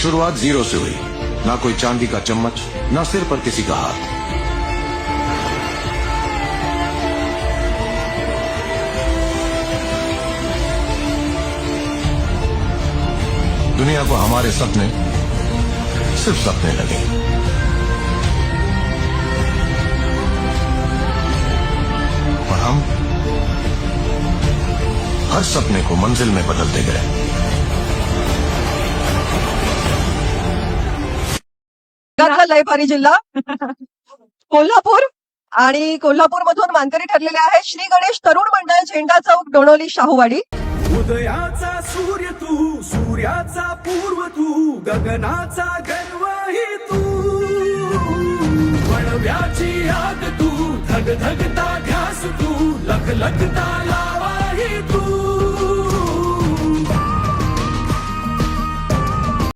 शुरुआत जीरो से हुई, ना कोई चांदी का चम्मच, ना सिर पर किसी का हाथ। दुनिया को हमारे सपने सिर्फ सपने लगे। और हम हर सपने को मंजिल में बदलते गए। लय भारी जिल्हा कोल्हापूर आणि कोल्हापूर मधून मानकरी ठरलेले आहे श्री गणेश तरुण मंडळ, झेंडा चौक, डोणोली, शाहूवाडी। उदयाचा सूर्य तू, सूर्याचा पूर्व तू, गगनाचा गणवही तू, वणव्याची आग तू, धगधगता ध्यास तू, लखलखता लावाही तू।